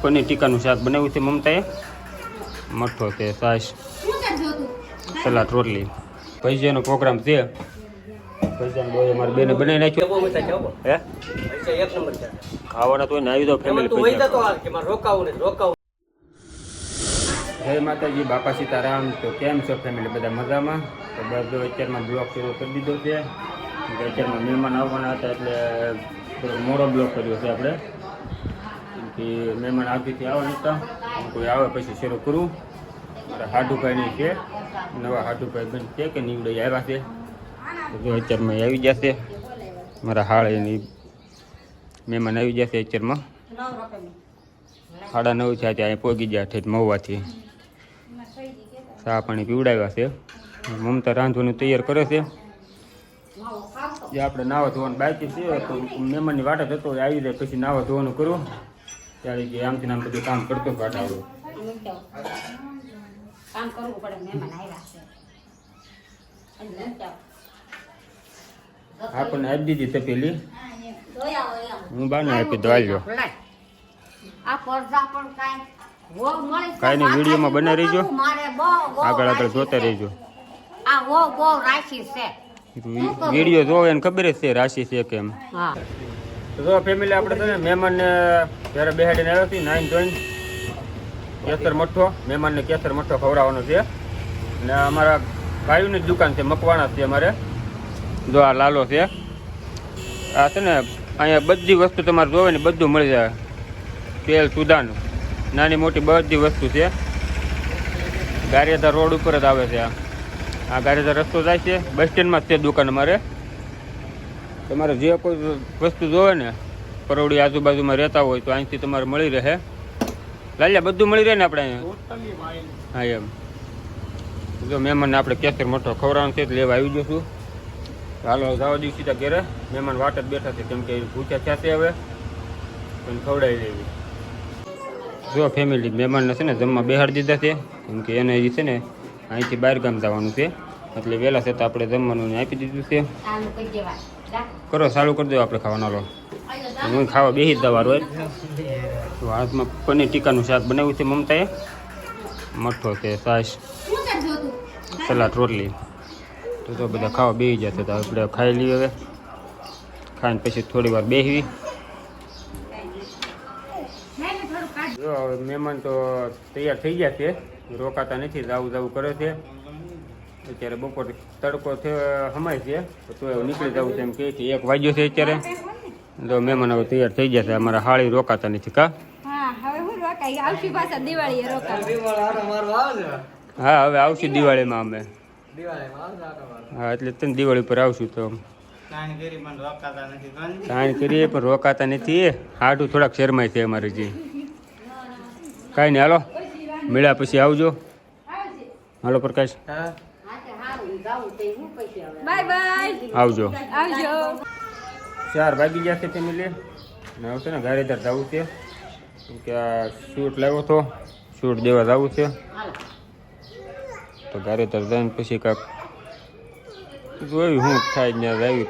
પનીર ટીકાનું શાક બનાવ્યું છે મમતાએ, મઠો છે, છાશ, સલાડ, રોટલી. ભજીયાનો પ્રોગ્રામ છે. ભજીયાનો બોય અમારી બેને બનાવી નાખ્યો. હે એક નંબર છે. ખાવાના તો આવી જાવ ફેમિલી. જય માતાજી, બાપા સીતારામ. તો કેમ છો ફેમિલી? બધા મજામાં? તો બસ અત્યારમાં બ્લોગ શરૂ કરી દીધો છે. અત્યારમાં મહેમાન આવવાના હતા એટલે થોડો મોડો બ્લોગ કર્યો છે આપણે. કે મહેમાન આગળથી આવવા નતા, કોઈ આવે પછી શરૂ કરું. મારા હાડુભાઈની છે, નવા હાડુભાઈ બન છે કે નીવડે આવ્યા છે. તો જો અત્યારમાં આવી જશે મારા હાળીની મહેમાન આવી જશે. અત્યારમાં 9:30 થયા ત્યાં પહોંચી ગયા ઠેઠ મહુવાથી. ચા પાણી પીવડાવ્યા છે. મમતા રાંધવાનું તૈયાર કરે છે. જે આપણે નાવા ધોવાનું બાકી છે તો મહેમાનની વાટ જ હતો, આવી જાય પછી નાવા ધોવાનું કરું. ત્યારે કે આમથી નામ બધું કામ કરતો કાઢાવું આપણને આપી દીધી તપેલી, હું બાને આપી દો. કાંઈ નહીં, વિડીયોમાં બને રહીજો, આગળ જોતા રહીજો. વિડીયો જોવે એને ખબર જ છે રાશિ છે કેમ. તો ફેમિલી આપણે તો મહેમાનને જ્યારે બેહાડીને આવ્યો હતી, નાઈન ધોઈને કેસર મઠ્ઠો, મહેમાનને કેસર મઠ્ઠો ખવડાવવાનો છે. અને અમારા ભાઈઓની જ દુકાન છે, મકવાણા છે અમારે. જો આ લાલો છે, આ છે ને અહીંયા બધી વસ્તુ તમારે જોવે ને બધું મળી જાય. તેલ સુદાનું નાની મોટી બધી વસ્તુ છે. ગારિયાધાર રોડ ઉપર જ આવે છે. આ ગારિયાધાર રસ્તો જાય છે, બસ સ્ટેન્ડમાં જ છે દુકાન અમારે. તમારે જે કોઈ વસ્તુ જોવે ને પરોડી આજુબાજુમાં રહેતા હોય તો અહીંથી તમારે મળી રહે. લાલ્યા બધું મળી રહે ને આપણે અહીંયા. હા એમ. જો મહેમાનને આપણે કેસર મઠો ખવડાવવાનું છે, લેવા આવી જશું. હાલો જવા દઉં સીધા ઘરે. મહેમાન વાટ જ બેઠા છે કેમ કે ભૂખ્યા થયા છે હવે, પણ ખવડાવી લેવી. જો ફેમિલી મહેમાનને છે ને જમવા બેહાડી દીધા છે કેમ કે એને છે ને અહીંથી બહાર ગામ જવાનું છે, એટલે વહેલા છે તો આપણે જમવાનું આપી દીધું છે. કરો ચાલુ કરી દો આપણે ખાવાનો. હું ખાવા બેસી જ દવા રોજ. તો હાથમાં પનીર ટીકાનું શાક બનાવ્યું છે મમતાએ, મઠો છે, છાશ, સલાડ, રોટલી. તો બધા ખાવા બેસી જશે તો આપણે ખાઈ લઈએ. હવે ખાઈને પછી થોડી વાર બેસવી. જો હવે મહેમાન તો તૈયાર થઈ ગયા છે, રોકાતા નથી, જવું કરે છે. અત્યારે બપોર તડકો હમાય છે તો નીકળી જવું છે એમ કે 1 વાગ્યો છે અત્યારે. તો મહેમાન હવે તૈયાર થઈ ગયા છે. અમારા હાળી રોકાતા નથી કા? હા હવે આવશું દિવાળીમાં અમે. હા એટલે તને દિવાળી પર આવશું. તો સાઈન કરીએ પણ રોકાતા નથી. હાડું થોડાક શરમાય છે અમારે જે. કાંઈ નહીં, હાલો મળ્યા પછી આવજો. હાલો પ્રકાશ, બાય બાય, આવજો. 4 વાગી ગયા છે ફેમિલી. ને હવે છે ને ગારેદાર જવું છે કેમ કે આ શૂટ લાવ્યો હતો, શૂટ દેવા જવું છે. તો ગારેદાર જઈને પછી કાંક જોયું શું થાય ત્યાં આવી.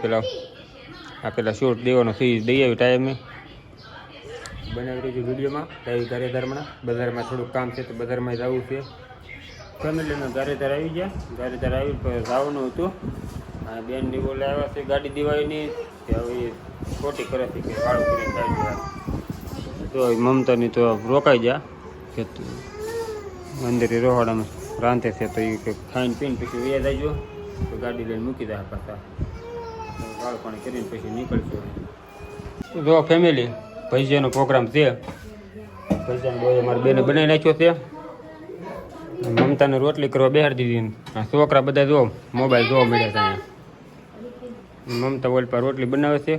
પેલા શૂટ દેવાનો ફી દઈ આવી ટાઈમે. બનાવી રહ્યું વિડીયોમાં આવી ગારેદારમાં. બજારમાં થોડુંક કામ છે તો બજારમાં જવું છે. ફેમિલીમાં ગારેદાર આવી ગયા. ગારેદાર આવી જવાનું હતું. આ બેનની બોલે આવ્યા છે ગાડી દિવાળીની, કે હવે ખોટી કરે છે કે ભાડું કરીને થાય ગયા. તો મમતાની તો રોકાઈ ગયા કે મંદિરે રોહાડામાં રાંધે છે તો એ કે ખાઈને પીને પછી વ્યા જાયજો. તો ગાડી લઈને મૂકી દે પાછા. વાળ પાણી કરીને પછી નીકળશું. જો ફેમિલી ભજીયાનો પ્રોગ્રામ છે. ભજીયાનો બોય અમારી બેને બનાવી નાખ્યો છે. મમતાને રોટલી કરવા બેહાડી દીધી. આ છોકરા બધા જો મોબાઈલ જોવા મળ્યા છે. મમતા ઓલ પર રોટલી બનાવે છે.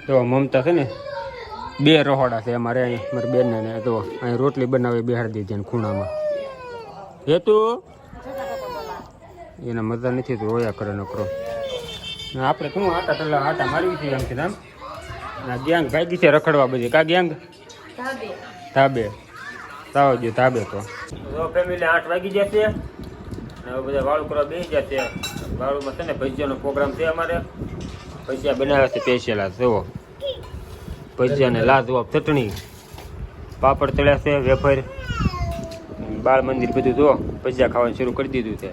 તો મમતા છે ને 2 રહોડા છે અમારે અહીં. મારી બેનને ને તો અહીં રોટલી બનાવી બેહાડી દીધી ખૂણામાં. હેતુ એના મજા નથી તો રોયા કરે નકરો. આપણે શું આટા મારવી છે એમથી નામ. ગેંગ ભાગી છે રખડવા બધી. કા ગેંગ ધાબે તાવજો ધાબે. તો ફેમિલી 8 વાગી જશે. હવે બધા વાળું કરવા બેસી જશે. વાળુમાં છે ને ભજીયાનો પ્રોગ્રામ છે અમારે. ભજીયા બનાવ્યા છે સ્પેશિયલ આ જુઓ ભજીયા ને લાજવાબ ચટણી પાપડ તળ્યા છે વેફર બાળ મંદિર બધું જુઓ ભજીયા ખાવાનું શરૂ કરી દીધું છે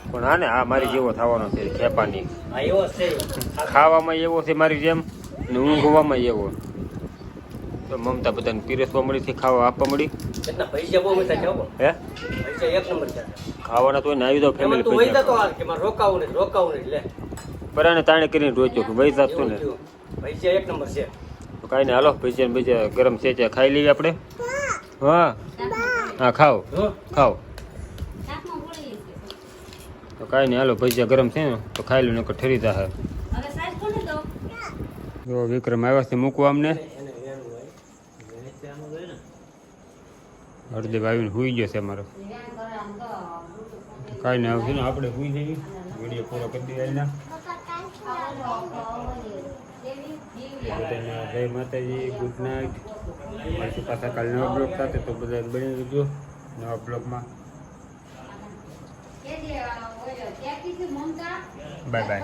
પણ હા ને આ મારી જેવો થવાનો છે ખેપાની ખાવામાં એવો છે મારી જેમ ને ઊંઘવામાં એવો તો મમતા બધાને પીરસવા મળી છે ખાવા આપવા મળી હે ખાવાના તો આવી જાવ ફેમિલી પરાને તાણે કરીને રોચ્યો કે વહી જાત ને તો કાંઈ ને હાલો ભજીયા ભજીયા ગરમ છે ત્યાં ખાઈ લઈએ આપણે હા હા ખાઓ ખાઓ તો કાંઈ નહીં હાલો ભજીયા ગરમ છે ને તો ખાઈ લો નકર ઠરી જાહે જો વિક્રમ આવ્યા છે મૂકવા અમને હરદેવ આવીને સુઈ ગયો છે અમારો કાંઈ નહીં આવશે ને આપણે સુઈ જઈએ વિડીયો પૂરો કરી દઈએ એના બધાને જય માતાજી ગુડ નાઇટ મળશું પાછા કાલે નવા બ્લોગ સાથે તો બધા બની દીધું નવા બ્લોગમાં બાય બાય